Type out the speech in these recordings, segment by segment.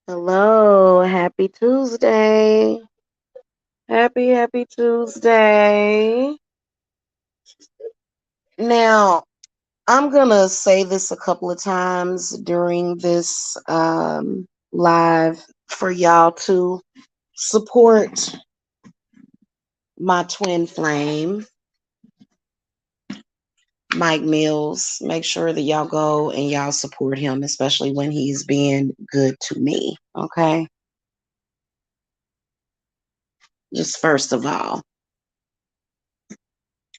Hello, happy Tuesday. Happy Tuesday. Now, I'm going to say this a couple of times during this live for y'all to support my twin flame, Mike Mills. Make sure that y'all go and y'all support him, especially when he's being good to me. Okay? Just first of all.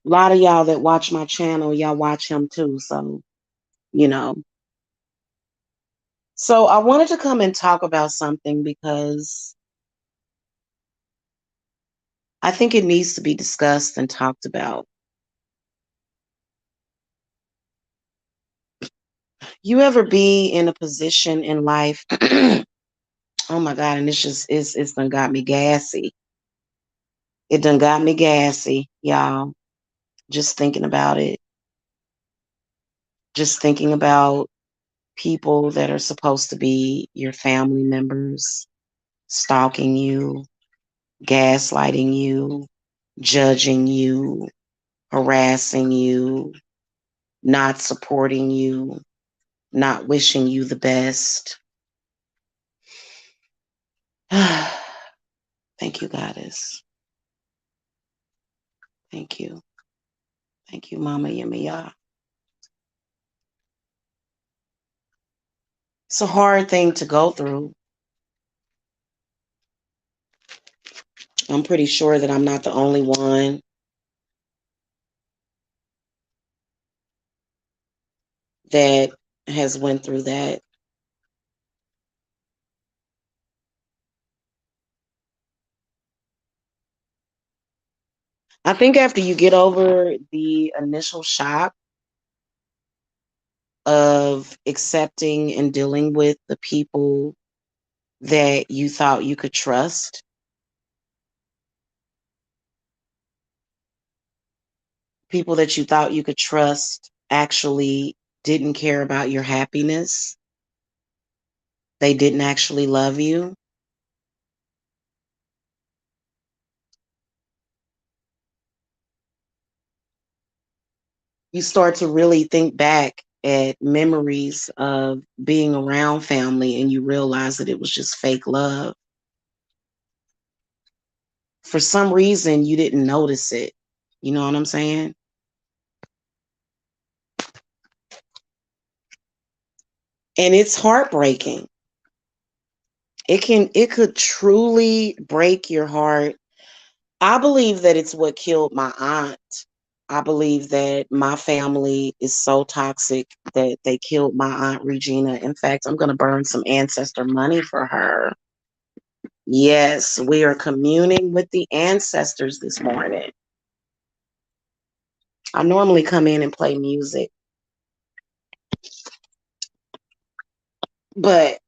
A lot of y'all that watch my channel, y'all watch him too. So, you know. So I wanted to come and talk about something because I think it needs to be discussed and talked about. You ever be in a position in life? Oh my God, and it's done got me gassy. It done got me gassy, y'all. Just thinking about it. Just thinking about people that are supposed to be your family members stalking you, gaslighting you, judging you, harassing you, not supporting you, not wishing you the best. Thank you, Goddess. Thank you. Thank you, Mama Yemiya. It's a hard thing to go through. I'm pretty sure that I'm not the only one that has went through that. I think after you get over the initial shock of accepting and dealing with the people that you thought you could trust, people that you thought you could trust actually didn't care about your happiness. They didn't actually love you. You start to really think back at memories of being around family and you realize that it was just fake love. For some reason, you didn't notice it. You know what I'm saying? And it's heartbreaking. It could truly break your heart. I believe that it's what killed my aunt. I believe that my family is so toxic that they killed my aunt Regina. In fact, I'm going to burn some ancestor money for her. Yes, we are communing with the ancestors this morning. I normally come in and play music, but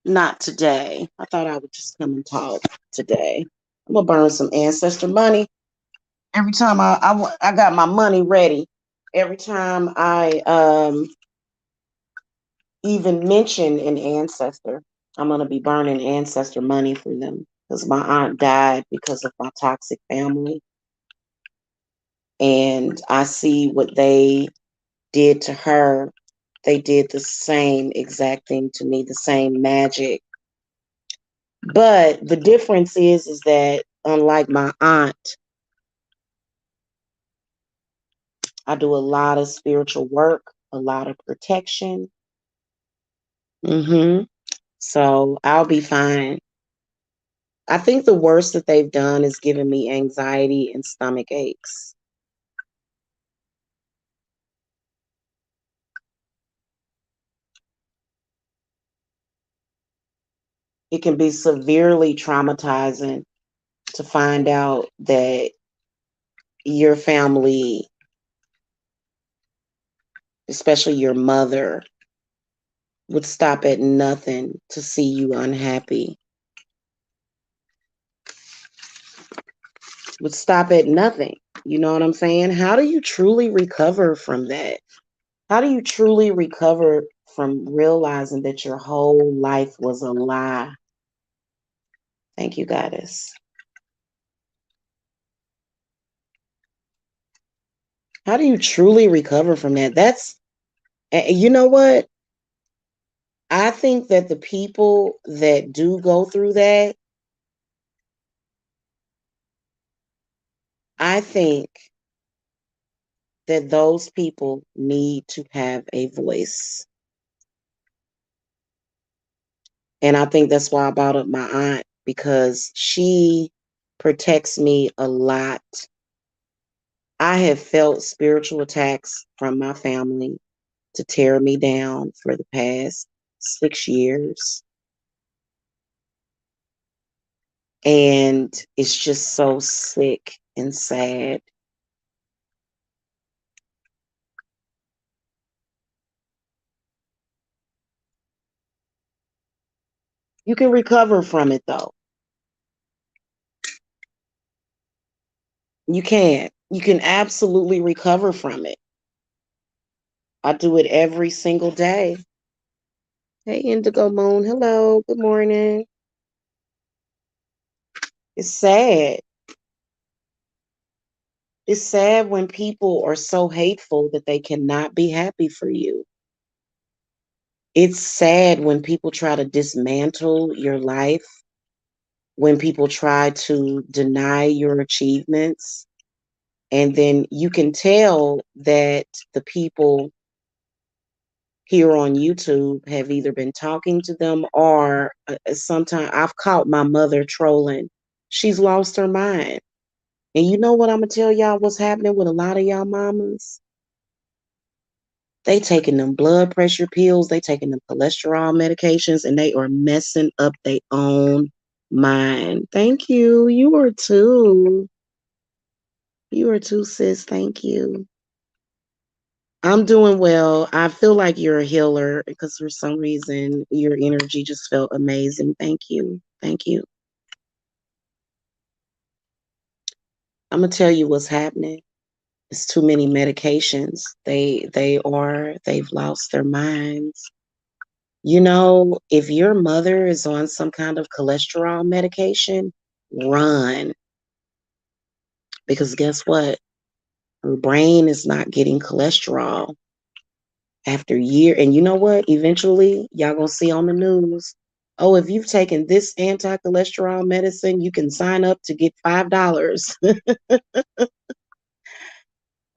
not today. I thought I would just come and talk today. I'm going to burn some ancestor money. Every time I got my money ready, every time I even mention an ancestor, I'm going to be burning ancestor money for them because my aunt died because of my toxic family. And I see what they did to her. They did the same exact thing to me, the same magic. But the difference is that unlike my aunt, I do a lot of spiritual work, a lot of protection. So I'll be fine. I think the worst that they've done is given me anxiety and stomach aches. It can be severely traumatizing to find out that your family, especially your mother, would stop at nothing to see you unhappy. Would stop at nothing. You know what I'm saying? How do you truly recover from that? How do you truly recover from realizing that your whole life was a lie. Thank you, Goddess. How do you truly recover from that? You know what? I think that the people that do go through that, I think that those people need to have a voice. And I think that's why I brought up my aunt, because she protects me a lot. I have felt spiritual attacks from my family to tear me down for the past 6 years. And it's just so sick and sad. You can recover from it though. You can. You can absolutely recover from it. I do it every single day. Hey, Indigo Moon. Hello. Good morning. It's sad. It's sad when people are so hateful that they cannot be happy for you. It's sad when people try to dismantle your life, when people try to deny your achievements. And then you can tell that the people here on YouTube have either been talking to them or sometimes I've caught my mother trolling. She's lost her mind. And you know what I'm going to tell y'all what's happening with a lot of y'all mamas? They taking them blood pressure pills, they taking them cholesterol medications, and they are messing up their own mind. Thank you. You are too. You are too, sis. Thank you. I'm doing well. I feel like you're a healer because for some reason your energy just felt amazing. Thank you. Thank you. I'm gonna tell you what's happening. It's too many medications. They've lost their minds. You know, if your mother is on some kind of cholesterol medication, run. Because guess what? Her brain is not getting cholesterol after year. And you know what? Eventually, y'all gonna see on the news. Oh, if you've taken this anti-cholesterol medicine, you can sign up to get $5.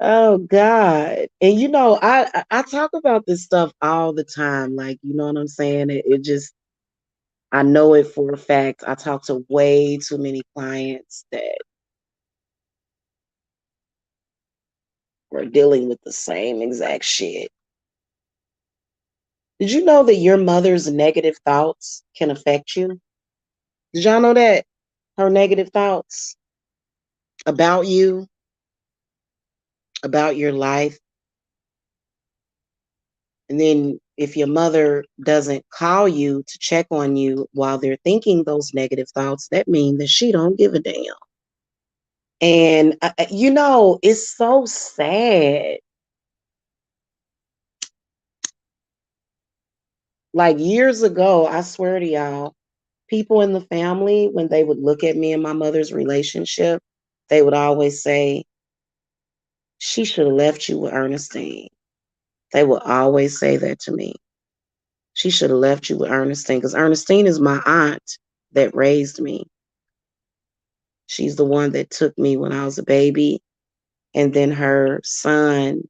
Oh God. And you know, I talk about this stuff all the time. Like, you know what I'm saying? It just I know it for a fact. I talk to way too many clients that are dealing with the same exact shit. Did you know that your mother's negative thoughts can affect you? Did y'all know that? Her negative thoughts about you, about your life. And then if your mother doesn't call you to check on you while they're thinking those negative thoughts, that means that she don't give a damn. And you know, it's so sad. Like years ago, I swear to y'all, people in the family, when they would look at me and my mother's relationship, they would always say, she should have left you with Ernestine. They would always say that to me. She should have left you with Ernestine because Ernestine is my aunt that raised me. She's the one that took me when I was a baby. And then her son,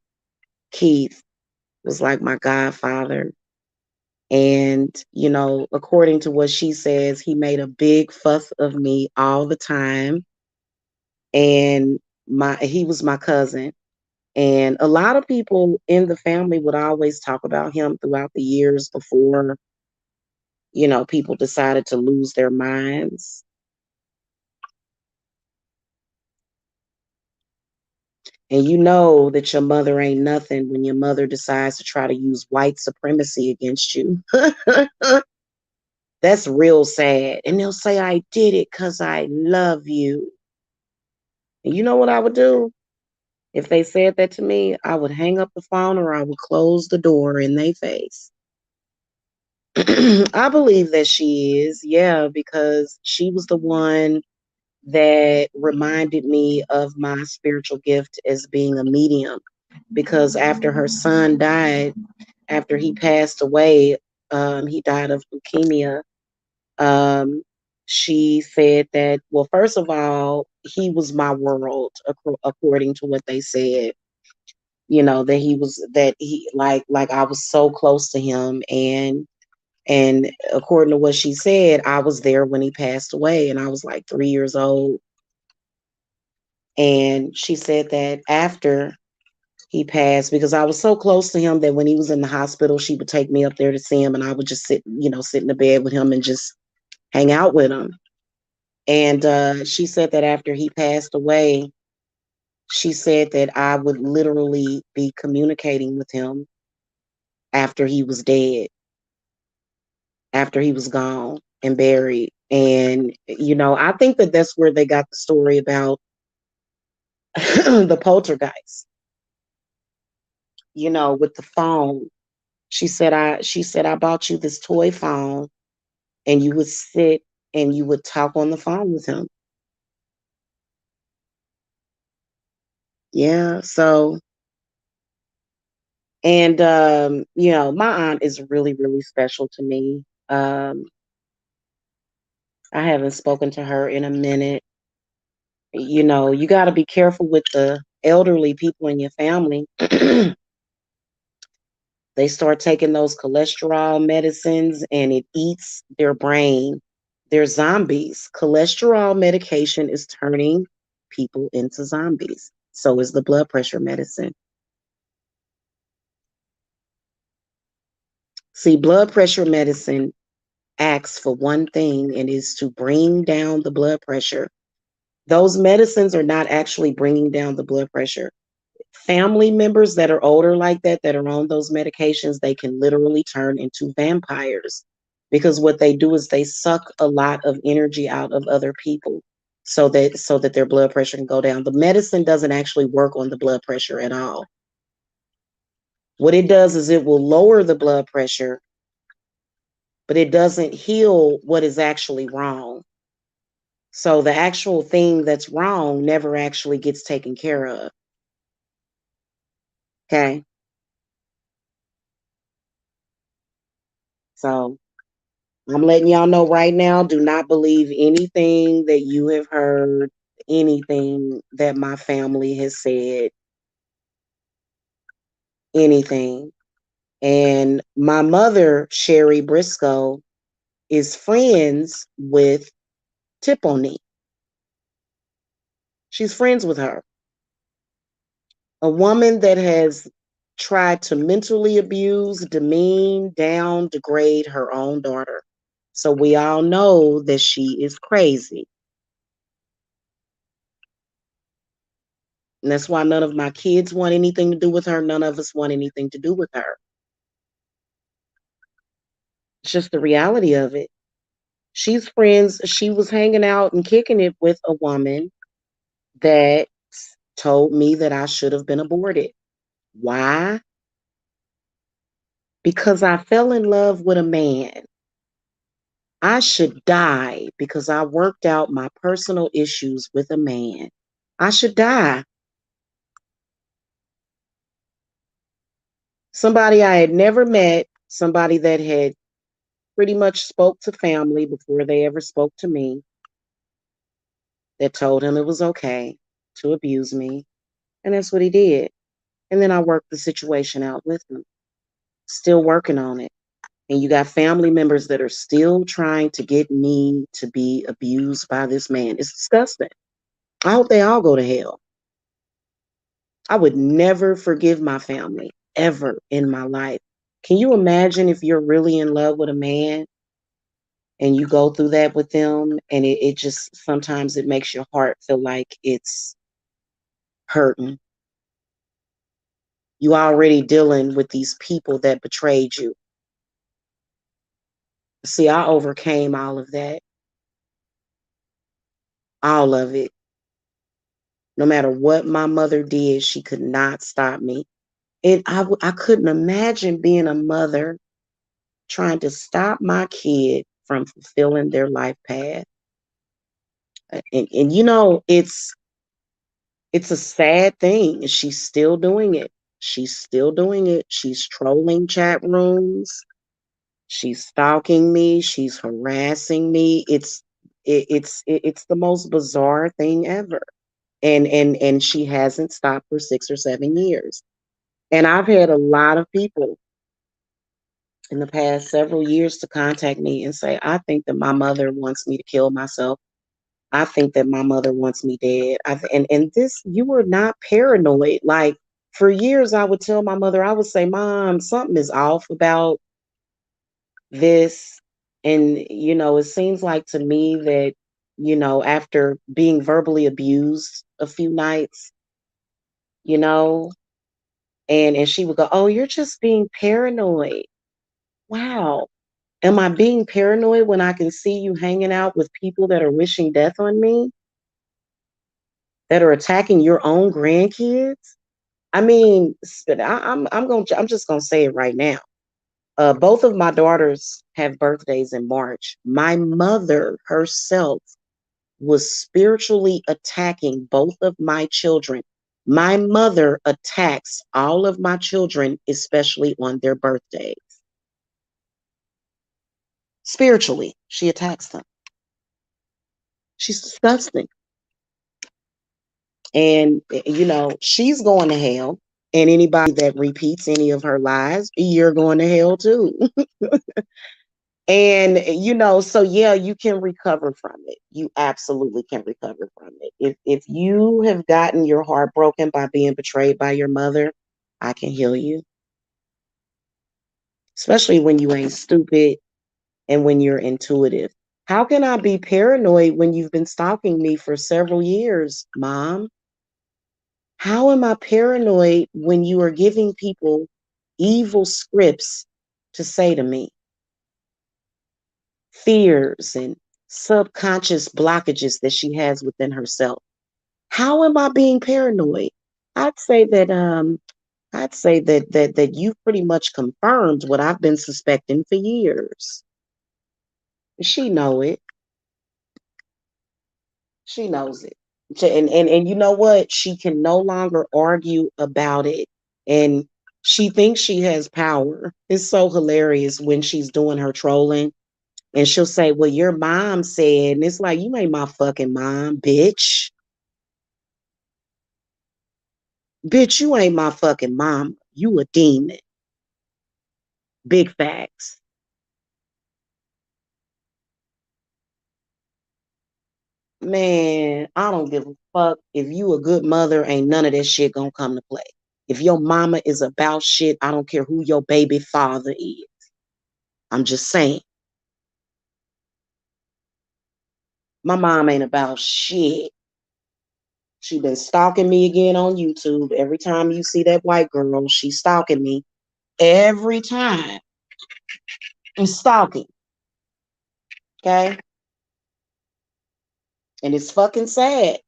Keith, was like my godfather. And, you know, according to what she says, he made a big fuss of me all the time. And he was my cousin. And a lot of people in the family would always talk about him throughout the years before, you know, people decided to lose their minds. And you know that your mother ain't nothing when your mother decides to try to use white supremacy against you. That's real sad. And they'll say, I did it because I love you. And you know what I would do? If they said that to me, I would hang up the phone or I would close the door in their face. I believe that she is, yeah, because she was the one that reminded me of my spiritual gift as being a medium. Because after her son died, after he passed away, he died of leukemia. Um, she said that, well, first of all, he was my world, according to what they said. That he like I was so close to him, and according to what she said, I was there when he passed away, and I was like 3 years old. And she said that after he passed, because I was so close to him that when he was in the hospital, she would take me up there to see him, and I would just sit in the bed with him and just hang out with him. And she said that after he passed away, she said that I would literally be communicating with him after he was dead, after he was gone and buried. And, I think that that's where they got the story about the poltergeist, with the phone. She said I bought you this toy phone, and you would sit and you would talk on the phone with him. Yeah. So, and my aunt is really, really special to me. I haven't spoken to her in a minute. You got to be careful with the elderly people in your family. They start taking those cholesterol medicines and it eats their brain. They're zombies. Cholesterol medication is turning people into zombies. So is the blood pressure medicine. See, blood pressure medicine acts for one thing, and is to bring down the blood pressure. Those medicines are not actually bringing down the blood pressure. Family members that are older like that are on those medications, they can literally turn into vampires, because what they do is they suck a lot of energy out of other people, so that their blood pressure can go down. The medicine doesn't actually work on the blood pressure at all. What it does is it will lower the blood pressure, but it doesn't heal what is actually wrong. So the actual thing that's wrong never actually gets taken care of. Okay. So I'm letting y'all know right now, do not believe anything that you have heard, anything that my family has said, anything. And my mother, Sherry Briscoe, is friends with Tiffany. She's friends with her. A woman that has tried to mentally abuse, demean, down, degrade her own daughter. So we all know that she is crazy. And that's why none of my kids want anything to do with her. None of us want anything to do with her. It's just the reality of it. She's friends. She was hanging out and kicking it with a woman that told me that I should have been aborted. Why? Because I fell in love with a man. I should die because I worked out my personal issues with a man. I should die. Somebody I had never met, somebody that had pretty much spoke to family before they ever spoke to me, that told him it was okay to abuse me. And that's what he did. And then I worked the situation out with him, still working on it. And you got family members that are still trying to get me to be abused by this man. It's disgusting. I hope they all go to hell. I would never forgive my family ever in my life. Can you imagine if you're really in love with a man and you go through that with them, and it just sometimes it makes your heart feel like it's hurting. You already dealing with these people that betrayed you. See, I overcame all of that, all of it. No matter what my mother did, she could not stop me. And I couldn't imagine being a mother trying to stop my kid from fulfilling their life path. And it's a sad thing. She's still doing it. She's still doing it. She's trolling chat rooms. She's stalking me. She's harassing me. It's the most bizarre thing ever. And she hasn't stopped for 6 or 7 years. And I've had a lot of people in the past several years to contact me and say, I think that my mother wants me to kill myself. I think that my mother wants me dead. And this, you were not paranoid. Like for years, I would tell my mother, I would say, Mom, something is off about this. And, it seems like to me that, after being verbally abused a few nights, you know, and she would go, oh, you're just being paranoid. Wow. Am I being paranoid when I can see you hanging out with people that are wishing death on me, that are attacking your own grandkids? I mean, I'm just gonna say it right now. Both of my daughters have birthdays in March. My mother herself was spiritually attacking both of my children. My mother attacks all of my children, especially on their birthdays. Spiritually, she attacks them. She's disgusting. And, she's going to hell. And anybody that repeats any of her lies, you're going to hell too. And, so yeah, you can recover from it. You absolutely can recover from it. If you have gotten your heart broken by being betrayed by your mother, I can heal you. Especially when you ain't stupid and when you're intuitive. How can I be paranoid when you've been stalking me for several years, Mom? How am I paranoid when you are giving people evil scripts to say to me? Fears and subconscious blockages that she has within herself. How am I being paranoid? I'd say that that you pretty much confirmed what I've been suspecting for years. She know it. She knows it. And you know what? She can no longer argue about it. And she thinks she has power. It's so hilarious when she's doing her trolling. And she'll say, well, your mom said, and it's like, you ain't my fucking mom, bitch. Bitch, you ain't my fucking mom. You a demon. Big facts. Man, I don't give a fuck. If you a good mother, ain't none of that shit gonna come to play. If your mama is about shit, I don't care who your baby father is. I'm just saying. My mom ain't about shit. She been stalking me again on YouTube. Every time you see that white girl, she's stalking me. Every time. I'm stalking. Okay? And it's fucking sad.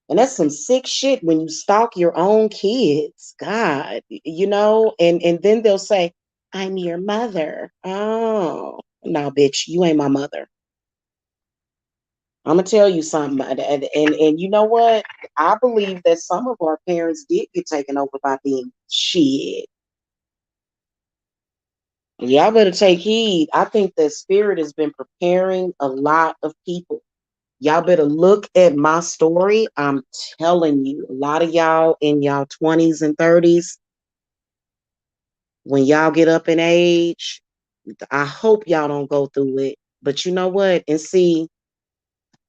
And that's some sick shit when you stalk your own kids. God, and then they'll say, I'm your mother. Oh, no, bitch, you ain't my mother. I'm gonna tell you something. And you know what? I believe that some of our parents did get taken over by being shit. Y'all better take heed. I think that spirit has been preparing a lot of people. Y'all better look at my story. I'm telling you, a lot of y'all in y'all 20s and 30s, when y'all get up in age, I hope y'all don't go through it. But you know what? And see,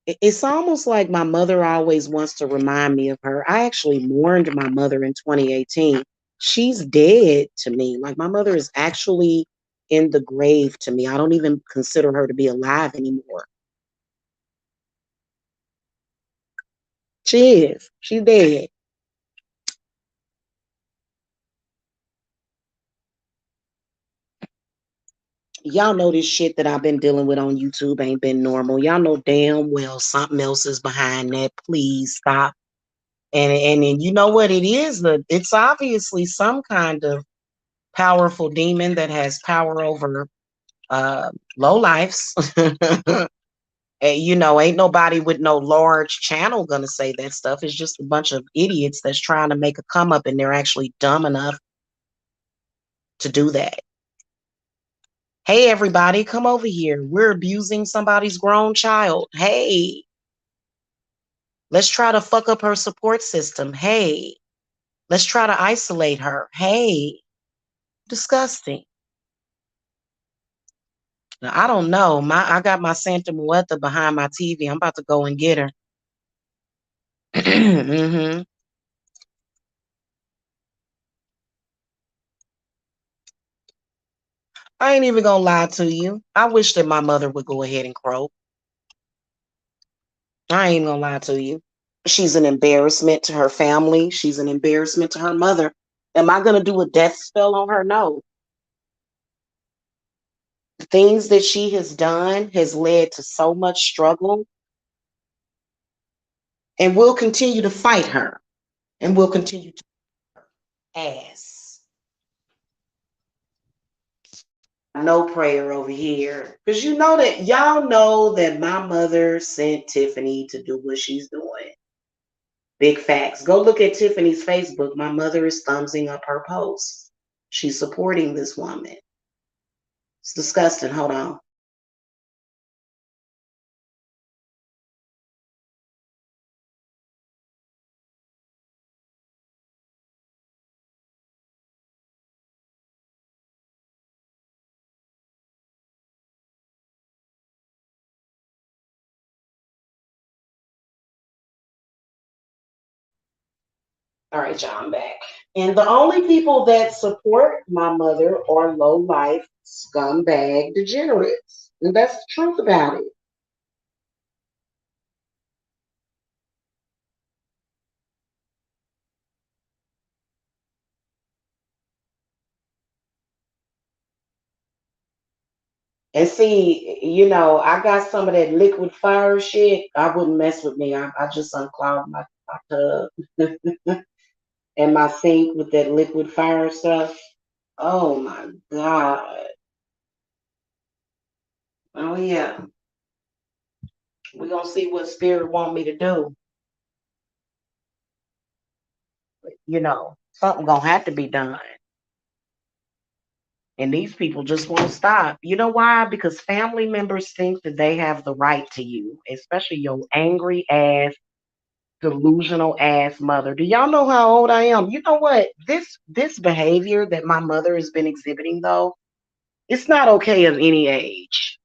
it's almost like my mother always wants to remind me of her. I actually mourned my mother in 2018. She's dead to me. Like my mother is actually in the grave to me. I don't even consider her to be alive anymore. She is. She's dead. Y'all know this shit that I've been dealing with on YouTube ain't been normal. Y'all know damn well something else is behind that. Please stop. And you know what it is? It's obviously some kind of powerful demon that has power over low lives. And, ain't nobody with no large channel gonna say that stuff. It's just a bunch of idiots that's trying to make a come up, and they're actually dumb enough to do that. Hey, everybody, come over here. We're abusing somebody's grown child. Hey, let's try to fuck up her support system. Hey, let's try to isolate her. Hey, disgusting. Now, I don't know. I got my Santa Muerta behind my TV. I'm about to go and get her. hmm I ain't even gonna lie to you. I wish that my mother would go ahead and croak. I ain't gonna lie to you. She's an embarrassment to her family. She's an embarrassment to her mother. Am I gonna do a death spell on her? No. The things that she has done has led to so much struggle, and we'll continue to fight her, and we'll continue to ass. No prayer over here. Because y'all know that my mother sent Tiffany to do what she's doing. Big facts. Go look at Tiffany's Facebook. My mother is thumbsing up her post. She's supporting this woman. It's disgusting. Hold on. All right, y'all, I'm back. And the only people that support my mother are low life, scumbag degenerates. And that's the truth about it. And see, I got some of that liquid fire shit. I wouldn't mess with me. I just unclogged my tub and my sink with that liquid fire stuff. Oh my God. Oh yeah. We're gonna see what spirit want me to do. Something gonna have to be done. And these people just won't stop. You know why? Because family members think that they have the right to you, especially your angry ass, delusional ass mother. Do y'all know how old I am? You know what? This behavior that my mother has been exhibiting though, it's not okay at any age.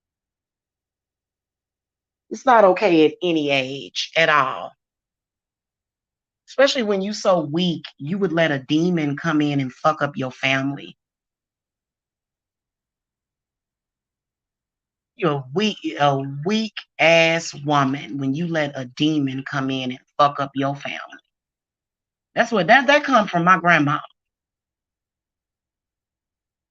It's not okay at any age at all. Especially when you so weak, you would let a demon come in and fuck up your family. You're a weak ass woman when you let a demon come in and fuck up your family. That's what that comes from my grandma.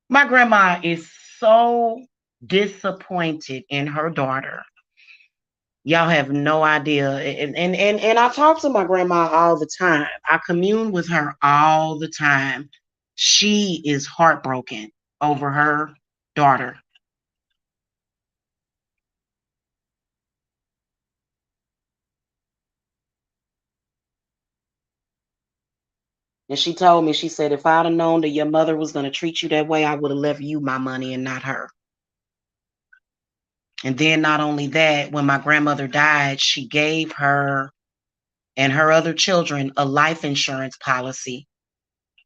My grandma is so disappointed in her daughter. Y'all have no idea. And I talk to my grandma all the time. I commune with her all the time. She is heartbroken over her daughter. And she told me, she said, if I'd have known that your mother was going to treat you that way, I would have left you my money and not her. And then not only that, when my grandmother died, she gave her and her other children a life insurance policy.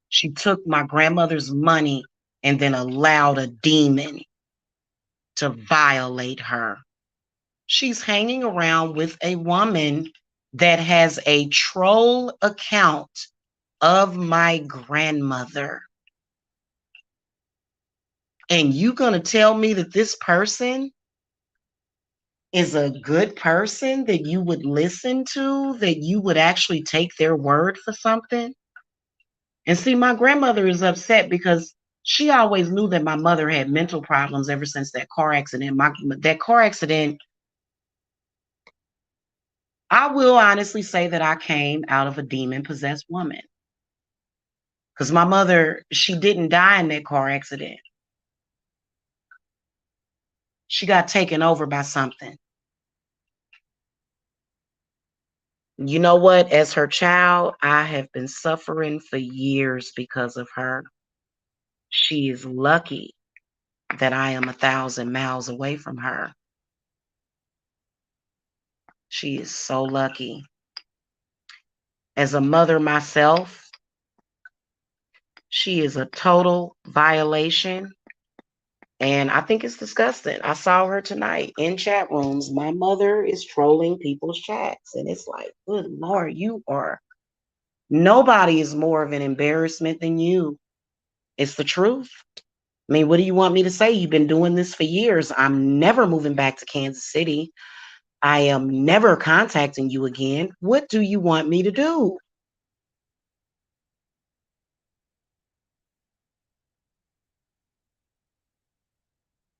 She took my grandmother's money and then allowed a demon to violate her. She's hanging around with a woman that has a troll account of my grandmother. And you gonna tell me that this person is a good person that you would listen to, that you would actually take their word for something? And see, my grandmother is upset because she always knew that my mother had mental problems ever since that car accident. That car accident, I will honestly say that I came out of a demon possessed woman. Because my mother, she didn't die in that car accident. She got taken over by something. You know what? As her child, I have been suffering for years because of her. She is lucky that I am 1,000 miles away from her. She is so lucky. As a mother myself, she is a total violation. And I think it's disgusting. I saw her tonight in chat rooms. My mother is trolling people's chats. And it's like, good Lord, nobody is more of an embarrassment than you. It's the truth. I mean, what do you want me to say? You've been doing this for years. I'm never moving back to Kansas City. I am never contacting you again. What do you want me to do?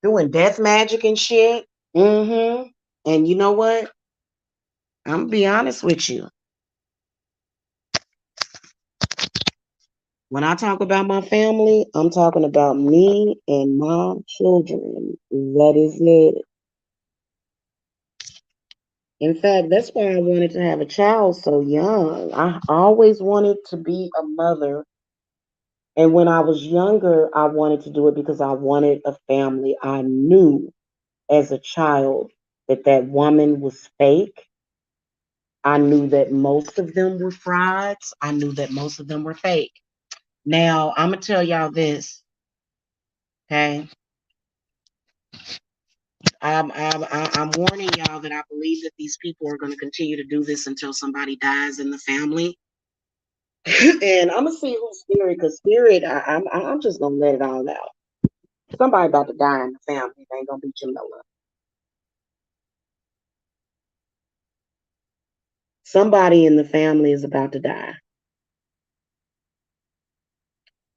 Doing death magic and shit. Mm-hmm. And you know what? I'm gonna be honest with you. When I talk about my family, I'm talking about me and my children. That is it. In fact, that's why I wanted to have a child so young. I always wanted to be a mother. And when I was younger, I wanted to do it because I wanted a family. I knew as a child that that woman was fake. I knew that most of them were frauds. I knew that most of them were fake. Now, I'm going to tell y'all this, okay? I'm warning y'all that I believe that these people are going to continue to do this until somebody dies in the family. And I'm going to see who's spirit, because spirit, I'm just going to let it all out. Somebody about to die in the family. It ain't going to be Jamila. Somebody in the family is about to die.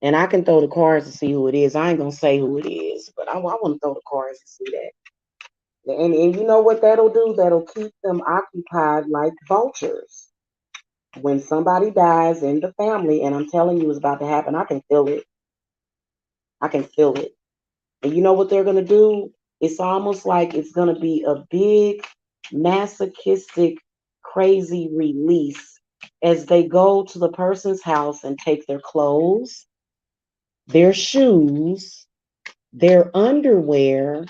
And I can throw the cards to see who it is. I ain't going to say who it is, but I want to throw the cards to see that. And you know what that'll do? That'll keep them occupied like vultures. When somebody dies in the family, and I'm telling you it's about to happen, I can feel it. I can feel it. And you know what they're going to do? It's almost like it's going to be a big, masochistic, crazy release as they go to the person's house and take their clothes, their shoes, their underwear,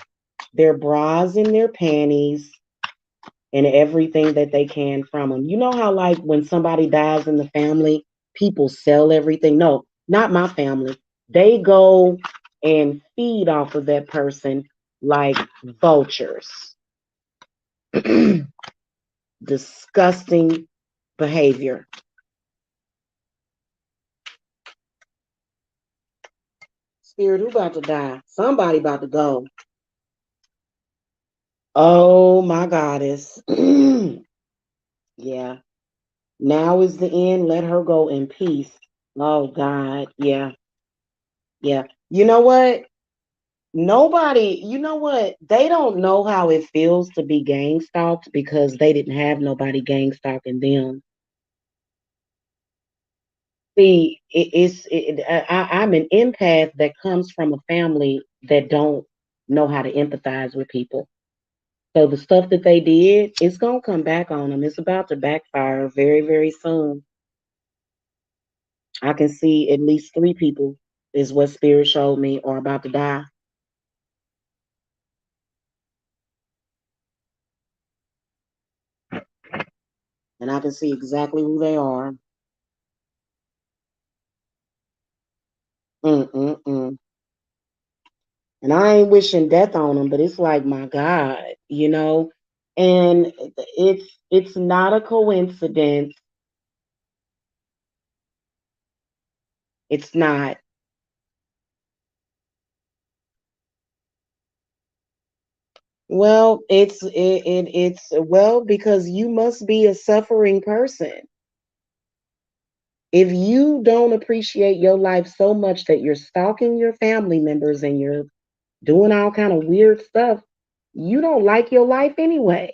their bras and their panties, and everything that they can from them. You know how, like, when somebody dies in the family, people sell everything? No, not my family. They go and feed off of that person like vultures. Disgusting behavior. Spirit, who about to die? Somebody about to go. Oh my goddess. Yeah. Now is the end. Let her go in peace. Oh God. Yeah. Yeah. You know what? Nobody, you know what? They don't know how it feels to be gang stalked because they didn't have nobody gang stalking them. See, I'm an empath that comes from a family that don't know how to empathize with people. So the stuff that they did, it's gonna come back on them. It's about to backfire very, very soon. I can see at least 3 people is what spirit showed me are about to die. And I can see exactly who they are. Mm-mm-mm. And I ain't wishing death on them, but it's like, my God, you know? And it's not a coincidence. It's not. Well, it's well, because you must be a suffering person. If you don't appreciate your life so much that you're stalking your family members and you're doing all kind of weird stuff, you don't like your life anyway.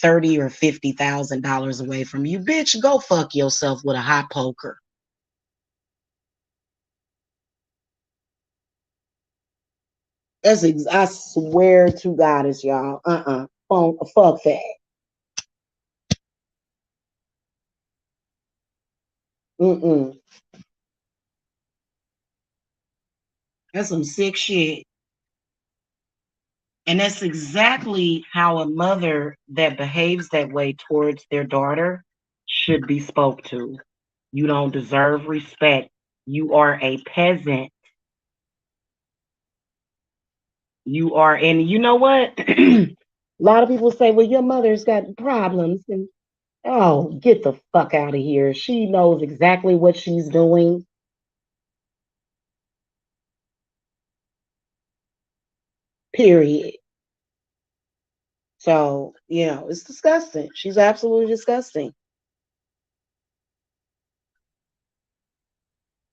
30 or $50,000 away from you. Bitch, go fuck yourself with a hot poker. I swear to God, it's y'all. Fuck that. Mm-mm. That's some sick shit. And that's exactly how a mother that behaves that way towards their daughter should be spoke to. You don't deserve respect. You are a peasant. You are, and you know what? A lot of people say, well, your mother's got problems. And oh, get the fuck out of here. She knows exactly what she's doing. Period. So, it's disgusting. She's absolutely disgusting.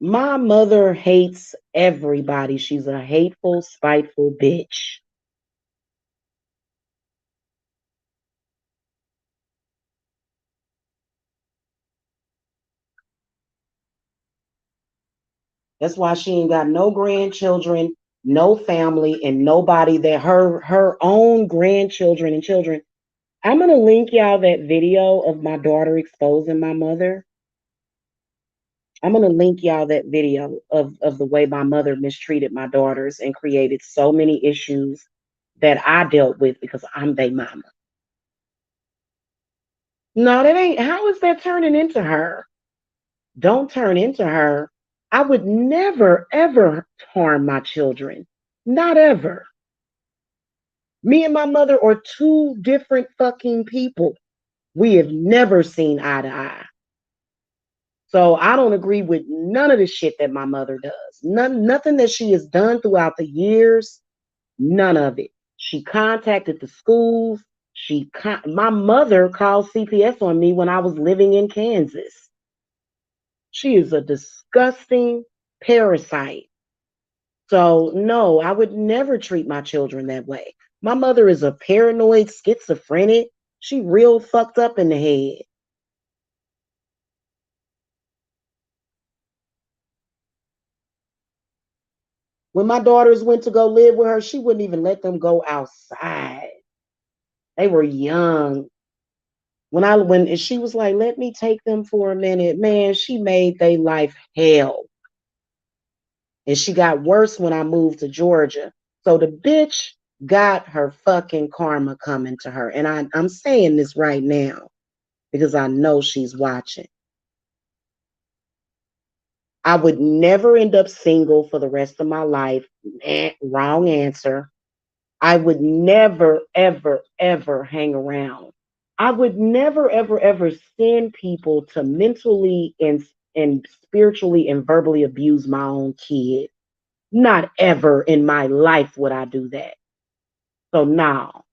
My mother hates everybody. She's a hateful, spiteful bitch. That's why she ain't got no grandchildren, no family, and nobody that her own grandchildren and children. I'm gonna link y'all that video of my daughter exposing my mother. I'm gonna link y'all that video of the way my mother mistreated my daughters and created so many issues that I dealt with because I'm their mama. No, that ain't. How is that turning into her? Don't turn into her. I would never, ever harm my children. Not ever. Me and my mother are two different fucking people. We have never seen eye to eye. So I don't agree with none of the shit that my mother does. Nothing that she has done throughout the years. None of it. She contacted the schools. My mother called CPS on me when I was living in Kansas. She is a disgusting parasite. So, no, I would never treat my children that way. My mother is a paranoid schizophrenic. She real fucked up in the head. When my daughters went to go live with her, she wouldn't even let them go outside. They were young. When she was like, let me take them for a minute, man, she made their life hell. And she got worse when I moved to Georgia. So the bitch got her fucking karma coming to her. And I'm saying this right now because I know she's watching. I would never end up single for the rest of my life. Wrong answer. I would never, ever, ever hang around. I would never, ever, ever send people to mentally and spiritually and verbally abuse my own kid. Not ever in my life would I do that. So now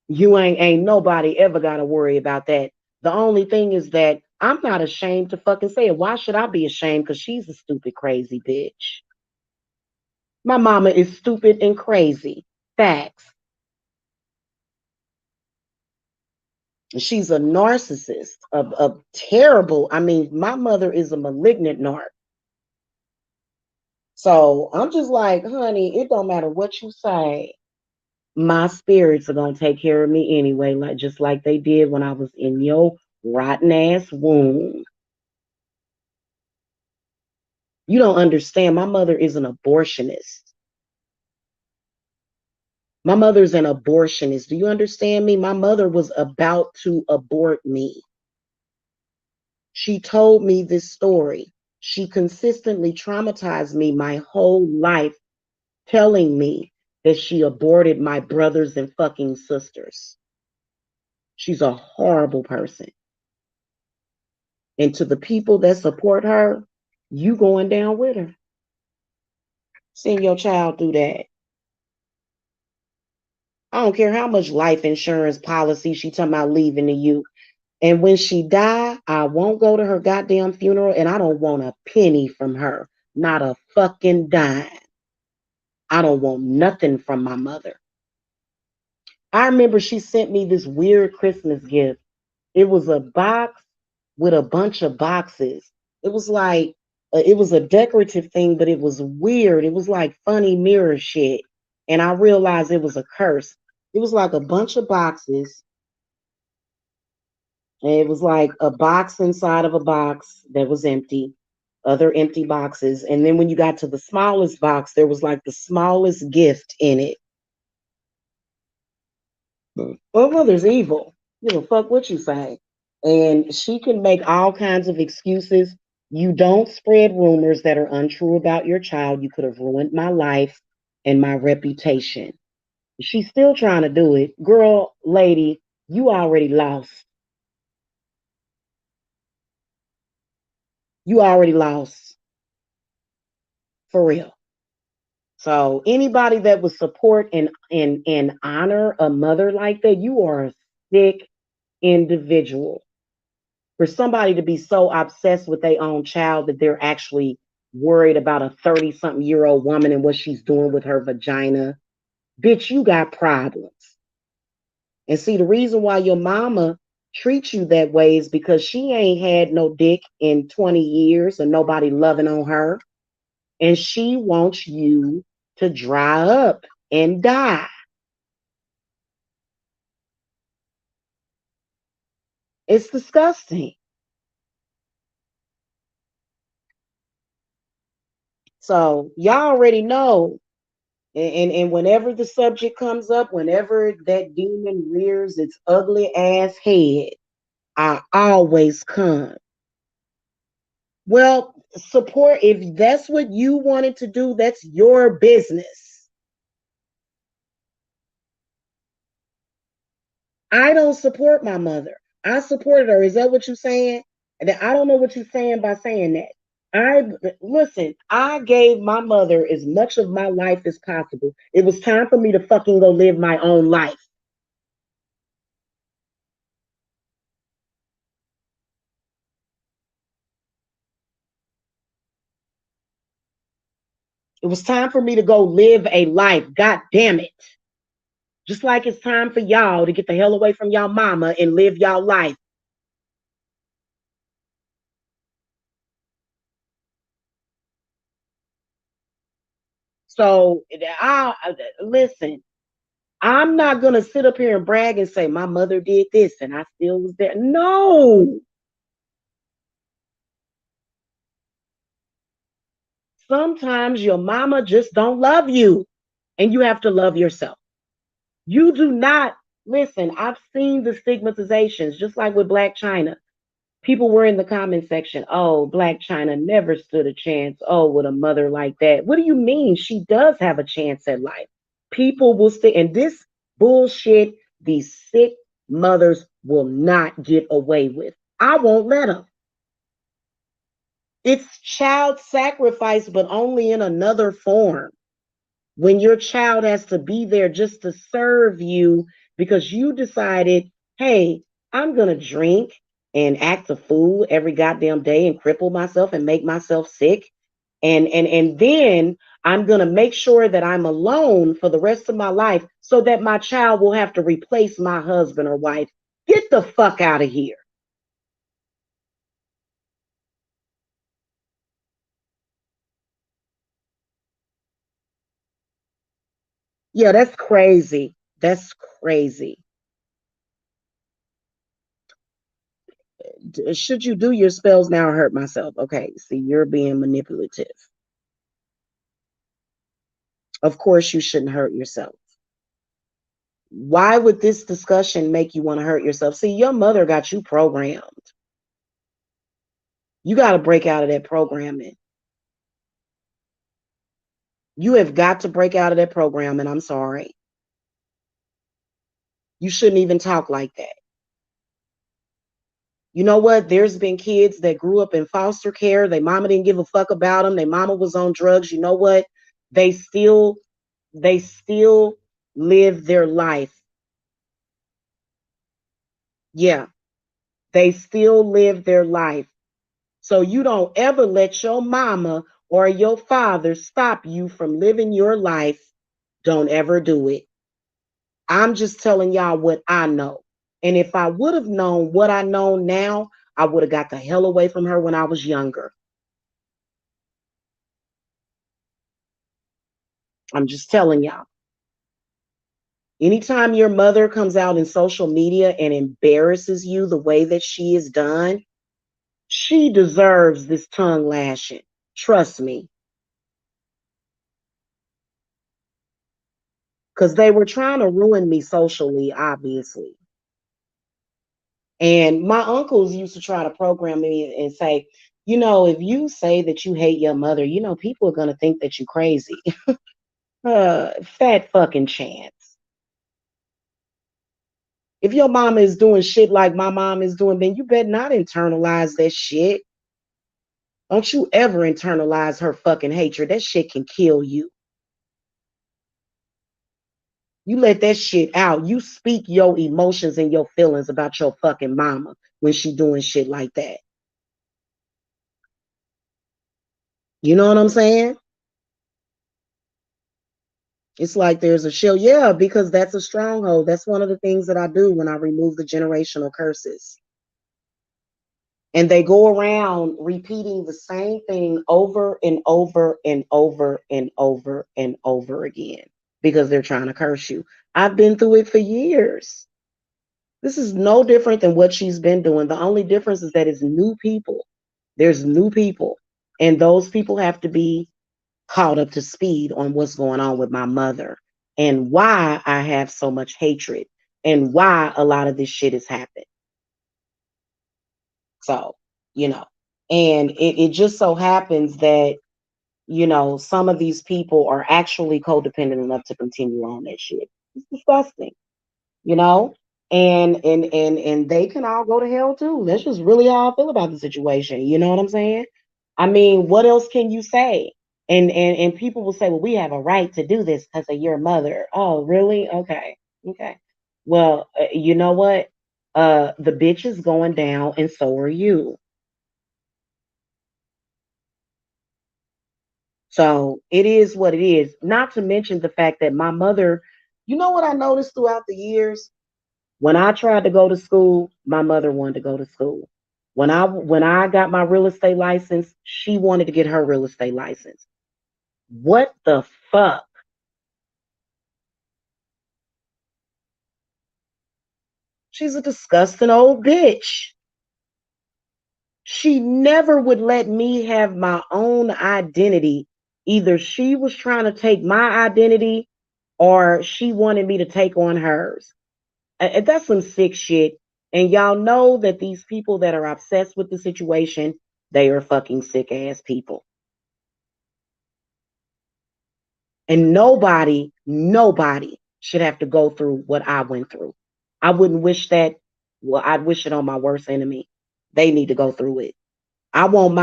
you ain't nobody ever got to worry about that. The only thing is that I'm not ashamed to fucking say it. Why should I be ashamed? Because she's a stupid, crazy bitch. My mama is stupid and crazy. Facts. She's a narcissist, of terrible. I mean, my mother is a malignant narc. So I'm just like, honey, it don't matter what you say. My spirits are gonna take care of me anyway, like just like they did when I was in your rotten ass womb. You don't understand. My mother is an abortionist. My mother's an abortionist. Do you understand me? My mother was about to abort me. She told me this story. She consistently traumatized me my whole life, telling me that she aborted my brothers and fucking sisters. She's a horrible person. And to the people that support her, you going down with her. Send your child through that. I don't care how much life insurance policy she talking about leaving to you. And when she die, I won't go to her goddamn funeral, and I don't want a penny from her. Not a fucking dime. I don't want nothing from my mother. I remember she sent me this weird Christmas gift. It was a box with a bunch of boxes. It was like it was a decorative thing, but it was weird. It was like funny mirror shit. And I realized it was a curse. It was like a bunch of boxes. And it was like a box inside of a box that was empty, other empty boxes. And then when you got to the smallest box, there was like the smallest gift in it. Well, mother's evil. You know, fuck what you say. And she can make all kinds of excuses. You don't spread rumors that are untrue about your child. You could have ruined my life and my reputation. She's still trying to do it. Girl, lady, you already lost. You already lost. For real. So anybody that would support and honor a mother like that, you are a sick individual. For somebody to be so obsessed with their own child that they're actually worried about a 30 something year old woman and what she's doing with her vagina, bitch, you got problems. And see, the reason why your mama treats you that way is because she ain't had no dick in 20 years and nobody loving on her. And she wants you to dry up and die. It's disgusting. So y'all already know. And whenever the subject comes up, whenever that demon rears its ugly ass head, I always come. Well, support, if that's what you wanted to do, that's your business. I don't support my mother. I supported her. Is that what you're saying? And I don't know what you're saying by saying that. I listen, I gave my mother as much of my life as possible. It was time for me to fucking go live my own life. It was time for me to go live a life. God damn it. Just like it's time for y'all to get the hell away from y'all mama and live y'all life. So listen, I'm not gonna sit up here and brag and say my mother did this and I still was there. No. Sometimes your mama just don't love you and you have to love yourself. You do not listen. I've seen the stigmatizations, just like with Black China. People were in the comment section, oh, Black China never stood a chance. Oh, with a mother like that. What do you mean? She does have a chance at life. People will stay, and this bullshit, these sick mothers will not get away with. I won't let them. It's child sacrifice, but only in another form. When your child has to be there just to serve you because you decided, hey, I'm going to drink and act a fool every goddamn day and cripple myself and make myself sick. And then I'm going to make sure that I'm alone for the rest of my life so that my child will have to replace my husband or wife. Get the fuck out of here. Yeah, that's crazy. That's crazy. Should you do your spells now or hurt myself? Okay, see, you're being manipulative. Of course, you shouldn't hurt yourself. Why would this discussion make you want to hurt yourself? See, your mother got you programmed. You got to break out of that programming. You have got to break out of that program, and I'm sorry. You shouldn't even talk like that. You know what? There's been kids that grew up in foster care. Their mama didn't give a fuck about them. Their mama was on drugs. You know what? They still, they still live their life. Yeah, they still live their life. So you don't ever let your mama or your father stop you from living your life. Don't ever do it. I'm just telling y'all what I know. And if I would have known what I know now, I would have got the hell away from her when I was younger. I'm just telling y'all. Anytime your mother comes out in social media and embarrasses you the way that she is done, she deserves this tongue lashing. Trust me. Because they were trying to ruin me socially, obviously. And my uncles used to try to program me and say, if you say that you hate your mother, people are going to think that you're crazy. Fat fucking chance. If your mama is doing shit like my mom is doing, then you better not internalize that shit. Don't you ever internalize her fucking hatred. That shit can kill you. You let that shit out. You speak your emotions and your feelings about your fucking mama when she doing shit like that. You know what I'm saying? It's like there's a shell. Yeah, because that's a stronghold. That's one of the things that I do when I remove the generational curses. And they go around repeating the same thing over and over and over and over and over again because they're trying to curse you. I've been through it for years. This is no different than what she's been doing. The only difference is that it's new people. There's new people, and those people have to be caught up to speed on what's going on with my mother and why I have so much hatred and why a lot of this shit has happened. So, you know, and it just so happens that, some of these people are actually codependent enough to continue on that shit. It's disgusting, you know? And they can all go to hell too. That's just really how I feel about the situation. You know what I'm saying? I mean, what else can you say? And people will say, well, we have a right to do this because of your mother. Oh, really? Okay. Okay. Well, you know what? The bitch is going down, and so are you. So it is what it is. Not to mention the fact that my mother, you know what I noticed throughout the years? When I tried to go to school, my mother wanted to go to school. When I got my real estate license, she wanted to get her real estate license. What the fuck? She's a disgusting old bitch. She never would let me have my own identity. Either she was trying to take my identity or she wanted me to take on hers. That's some sick shit. And y'all know that these people that are obsessed with the situation, they are fucking sick ass people. And nobody should have to go through what I went through. I wouldn't wish that. Well, I'd wish it on my worst enemy. They need to go through it. I want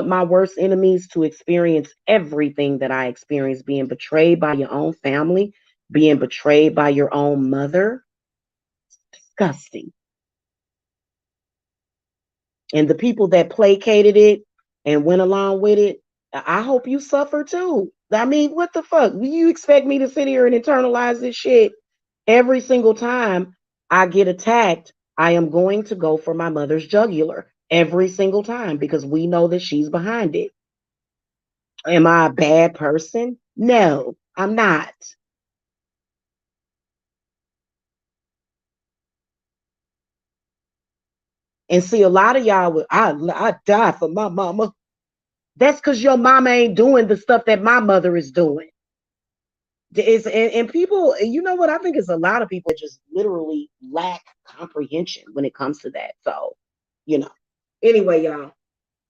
my worst enemies to experience everything that I experienced, being betrayed by your own family, being betrayed by your own mother. Disgusting. And the people that placated it and went along with it, I hope you suffer too. I mean, what the fuck? You expect me to sit here and internalize this shit every single time I get attacked? I am going to go for my mother's jugular every single time because we know that she's behind it. Am I a bad person? No, I'm not. And see, a lot of y'all would, I die for my mama. That's because your mama ain't doing the stuff that my mother is doing. And people, you know what? I think it's a lot of people that just literally lack comprehension when it comes to that. So, you know. Anyway, y'all,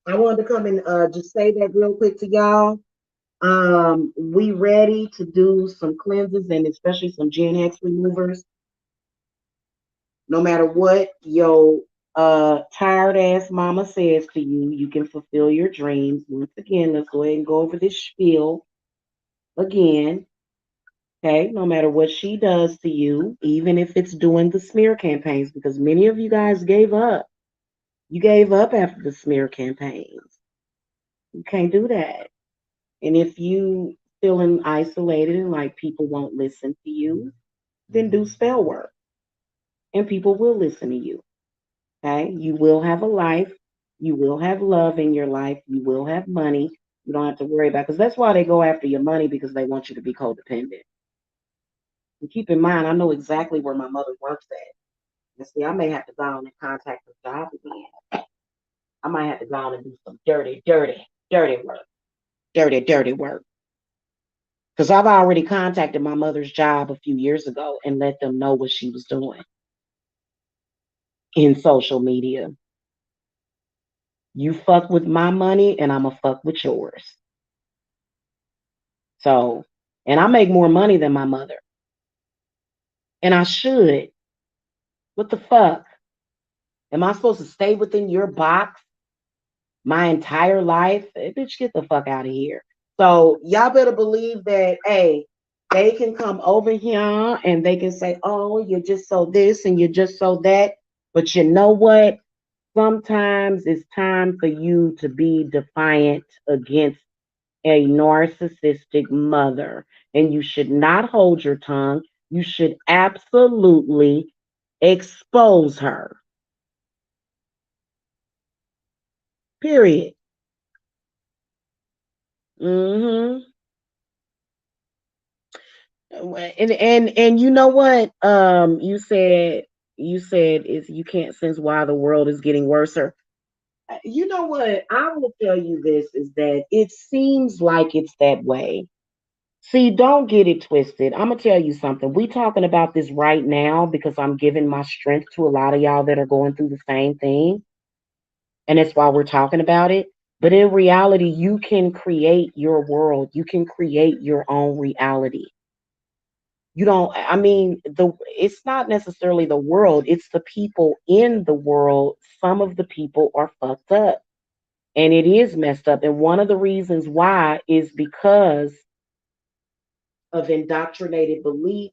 I wanted to come and just say that real quick to y'all. We ready to do some cleanses and especially some Gen X removers. No matter what your tired ass mama says to you, you can fulfill your dreams. Once again, let's go ahead and go over this spiel again. Okay, no matter what she does to you, even if it's doing the smear campaigns, because many of you guys gave up. You gave up after the smear campaigns. You can't do that. And if you feeling isolated and like people won't listen to you, then do spell work and people will listen to you. Okay. You will have a life. You will have love in your life. You will have money. You don't have to worry about because that's why they go after your money because they want you to be codependent. And keep in mind, I know exactly where my mother works at. And see, I may have to go on and contact the job again. I might have to go on and do some dirty, dirty, dirty work. Dirty, dirty work. Because I've already contacted my mother's job a few years ago and let them know what she was doing in social media. You fuck with my money and I'm going to fuck with yours. So, and I make more money than my mother. And I should. What the fuck? Am I supposed to stay within your box my entire life? Hey, bitch, get the fuck out of here. So, y'all better believe that, hey, they can come over here and they can say, oh, you're just so this and you're just so that. But you know what? Sometimes it's time for you to be defiant against a narcissistic mother. And you should not hold your tongue. You should absolutely expose her. Period. Hmm. And you know what? You said is you can't sense why the world is getting worse. You know what? I will tell you this is that it seems like it's that way. See, don't get it twisted. I'm gonna tell you something. We talking about this right now because I'm giving my strength to a lot of y'all that are going through the same thing, and that's why we're talking about it. But in reality, you can create your world. You can create your own reality. You don't. I mean, the it's not necessarily the world. It's the people in the world. Some of the people are fucked up, and it is messed up. And one of the reasons why is because of indoctrinated belief.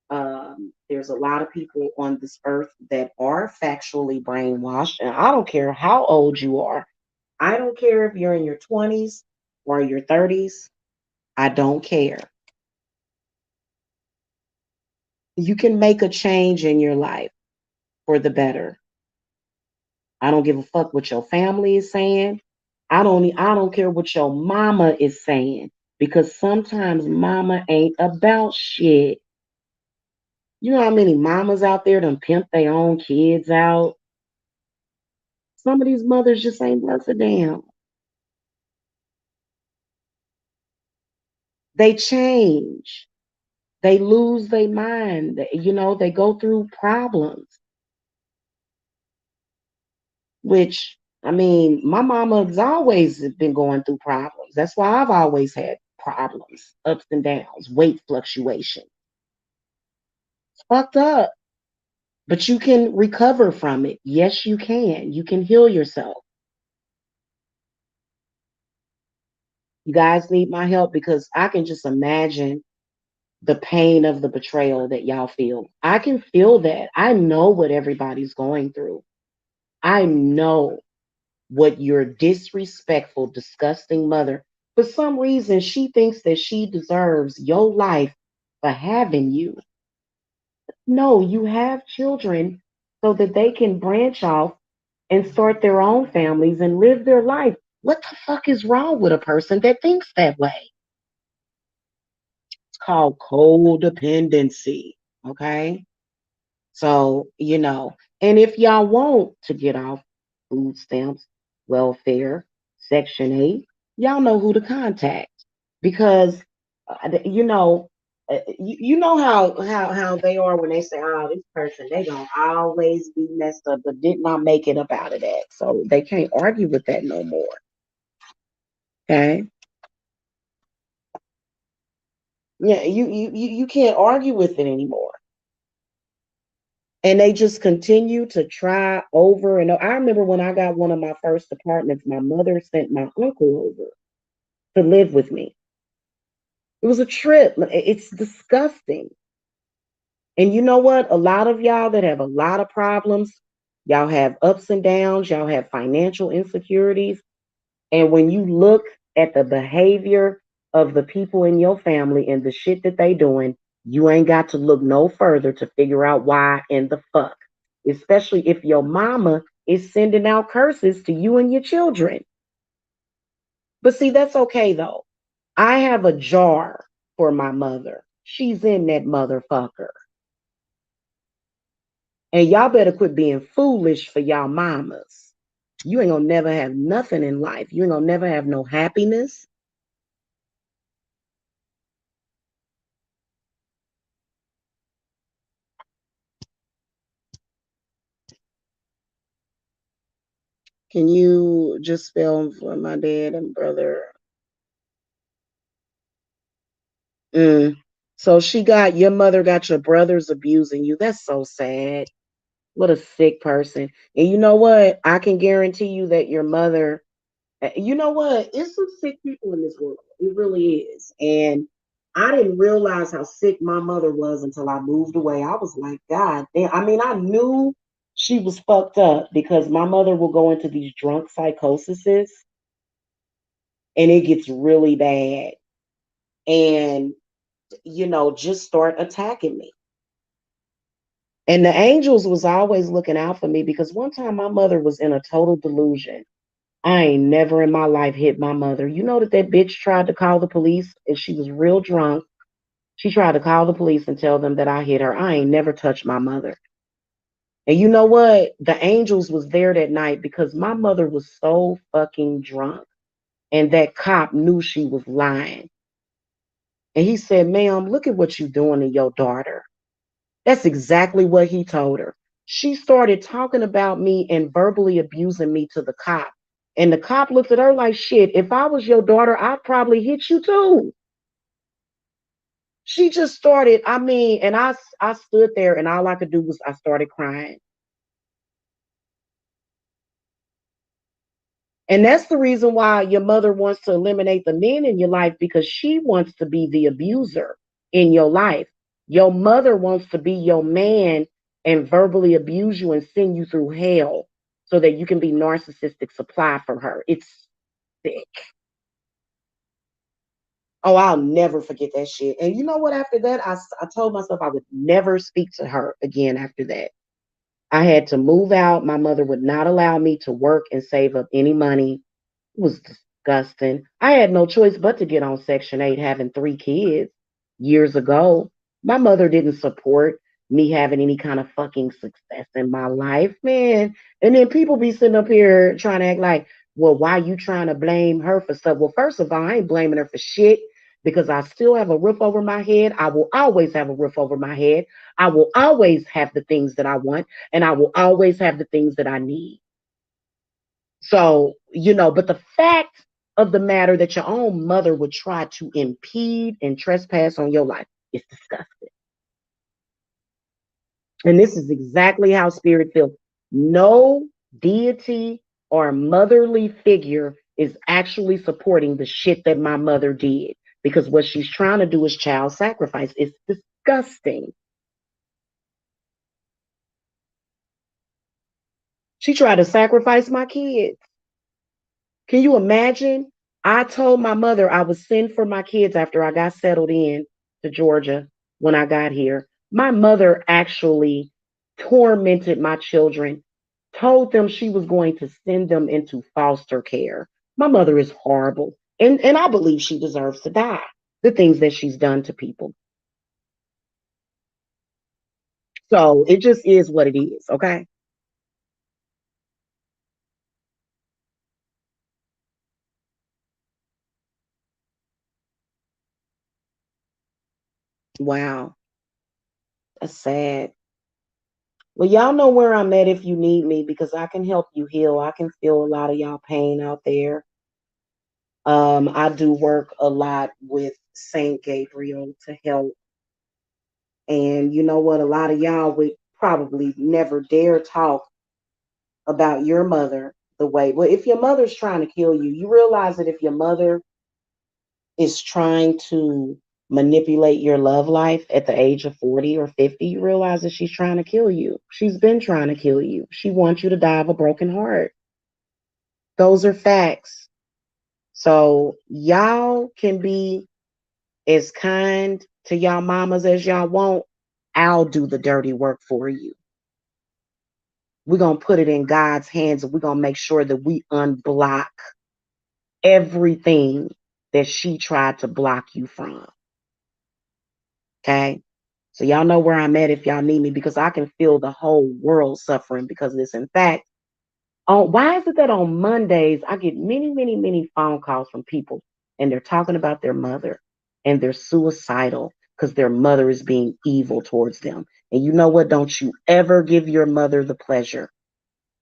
There's a lot of people on this earth that are factually brainwashed, and I don't care how old you are. I don't care if you're in your 20s or your 30s. I don't care. You can make a change in your life for the better. I don't give a fuck what your family is saying. I don't care what your mama is saying because sometimes mama ain't about shit. You know how many mamas out there done pimp their own kids out? Some of these mothers just ain't worth a damn. They change. They lose their mind. They go through problems, which, I mean, my mama's always been going through problems. That's why I've always had problems, ups and downs, weight fluctuation. It's fucked up. But you can recover from it. Yes, you can. You can heal yourself. You guys need my help because I can just imagine the pain of the betrayal that y'all feel. I can feel that. I know what everybody's going through. I know what your disrespectful, disgusting mother, for some reason, she thinks that she deserves your life for having you. No, you have children so that they can branch off and start their own families and live their life. What the fuck is wrong with a person that thinks that way? It's called codependency. Okay. So, and if y'all want to get off food stamps, welfare, Section 8, y'all know who to contact because, you know how they are when they say, oh, this person, they going to always be messed up, but did not make it up out of that. So they can't argue with that no more. Okay. Yeah, you can't argue with it anymore. And they just continue to try over and over. I remember when I got one of my first apartments, my mother sent my uncle over to live with me. It was a trip. It's disgusting. And you know what? A lot of y'all that have a lot of problems, y'all have ups and downs, y'all have financial insecurities. And when you look at the behavior of the people in your family and the shit that they doing, You ain't got to look no further to figure out why in the fuck, especially if your mama is sending out curses to you and your children. But see, that's okay though. I have a jar for my mother. She's in that motherfucker. And y'all better quit being foolish for y'all mamas. You ain't gonna never have nothing in life. You ain't gonna never have no happiness. Can you just spell for my dad and brother? Mm. So your mother got your brothers abusing you. That's so sad. What a sick person. And you know what? I can guarantee you that your mother, you know what? It's some sick people in this world. It really is. And I didn't realize how sick my mother was until I moved away. I was like, God damn. I mean, I knew she was fucked up because my mother will go into these drunk psychoses and it gets really bad. And, just start attacking me. And the angels was always looking out for me because one time my mother was in a total delusion. I ain't never in my life hit my mother. You know that bitch tried to call the police and she was real drunk. She tried to call the police and tell them that I hit her. I ain't never touched my mother. And you know what? The angels was there that night because my mother was so fucking drunk. And that cop knew she was lying. And he said, ma'am, look at what you're doing to your daughter. That's exactly what he told her. She started talking about me and verbally abusing me to the cop. And the cop looked at her like, shit, if I was your daughter, I'd probably hit you too. She just started, I mean, and I stood there and all I could do was I started crying. And that's the reason why your mother wants to eliminate the men in your life because she wants to be the abuser in your life. Your mother wants to be your man and verbally abuse you and send you through hell so that you can be narcissistic supply for her. It's sick. Oh, I'll never forget that shit. And you know what? After that, I told myself I would never speak to her again after that. I had to move out. My mother would not allow me to work and save up any money. It was disgusting. I had no choice but to get on Section 8 having 3 kids years ago. My mother didn't support me having any kind of fucking success in my life, man. And then people be sitting up here trying to act like, well, why you trying to blame her for stuff? Well, first of all, I ain't blaming her for shit because I still have a roof over my head. I will always have a roof over my head. I will always have the things that I want, and I will always have the things that I need. So, but the fact of the matter that your own mother would try to impede and trespass on your life is disgusting. And this is exactly how spirit feels. No deity or motherly figure is actually supporting the shit that my mother did because what she's trying to do is child sacrifice. It's disgusting. She tried to sacrifice my kids. Can you imagine? I told my mother I would send for my kids after I got settled in to Georgia when I got here. My mother actually tormented my children, told them she was going to send them into foster care. My mother is horrible. And I believe she deserves to die. The things that she's done to people. So it just is what it is, okay? Wow. That's sad. Well, y'all know where I'm at if you need me because I can help you heal. I can feel a lot of y'all pain out there. I do work a lot with Saint Gabriel to help. And you know what? A lot of y'all would probably never dare talk about your mother the way. Well, if your mother's trying to kill you, you realize that if your mother is trying to manipulate your love life at the age of 40 or 50, you realize that she's trying to kill you. She's been trying to kill you. She wants you to die of a broken heart. Those are facts. So y'all can be as kind to y'all mamas as y'all want, I'll do the dirty work for you. We're going to put it in God's hands and we're going to make sure that we unblock everything that she tried to block you from. Okay? So y'all know where I'm at if y'all need me because I can feel the whole world suffering because of this. In fact, why is it that on Mondays I get many, many, many phone calls from people and they're talking about their mother and they're suicidal because their mother is being evil towards them. And you know what? Don't you ever give your mother the pleasure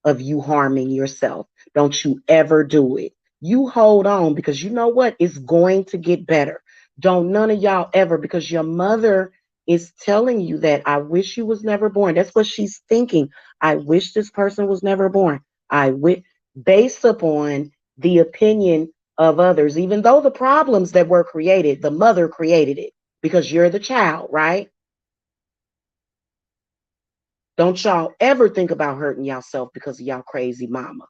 of you harming yourself. Don't you ever do it. You hold on because you know what? It's going to get better. Don't none of y'all ever because your mother is telling you that I wish you was never born. That's what she's thinking. I wish this person was never born. I wish based upon the opinion of others, even though the problems that were created, the mother created it because you're the child, right? Don't y'all ever think about hurting yourself because of y'all crazy mama.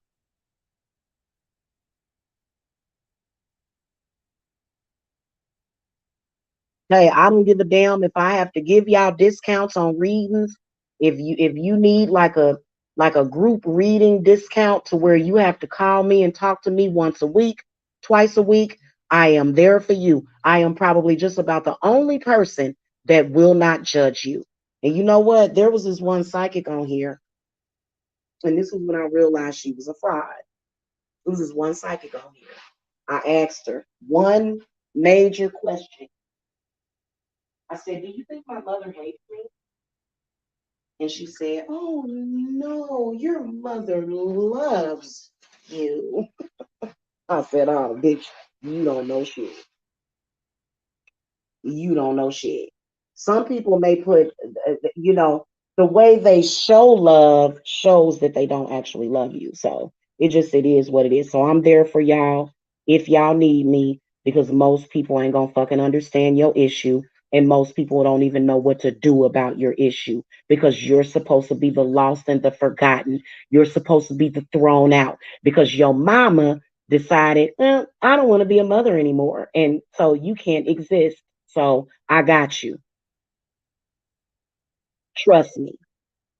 Hey, I don't give a damn if I have to give y'all discounts on readings. If you need like a group reading discount to where you have to call me and talk to me once a week, twice a week, I am there for you. I am probably just about the only person that will not judge you. And you know what? There was this one psychic on here, and this was when I realized she was a fraud. There was this one psychic on here. I asked her one major question. I said, "Do you think my mother hates me?" And she said, "Oh no, your mother loves you." I said, "Oh, bitch, you don't know shit. You don't know shit." Some people may put, the way they show love shows that they don't actually love you. So it is what it is. So I'm there for y'all if y'all need me because most people ain't gonna fucking understand your issue. And most people don't even know what to do about your issue because you're supposed to be the lost and the forgotten. You're supposed to be the thrown out because your mama decided, I don't want to be a mother anymore. And so you can't exist. So I got you. Trust me.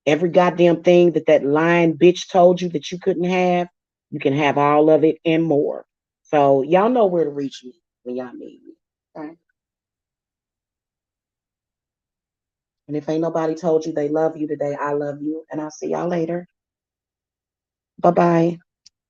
Every goddamn thing that lying bitch told you that you couldn't have, you can have all of it and more. So y'all know where to reach me when y'all need me. Okay? And if ain't nobody told you they love you today, I love you. And I'll see y'all later. Bye bye.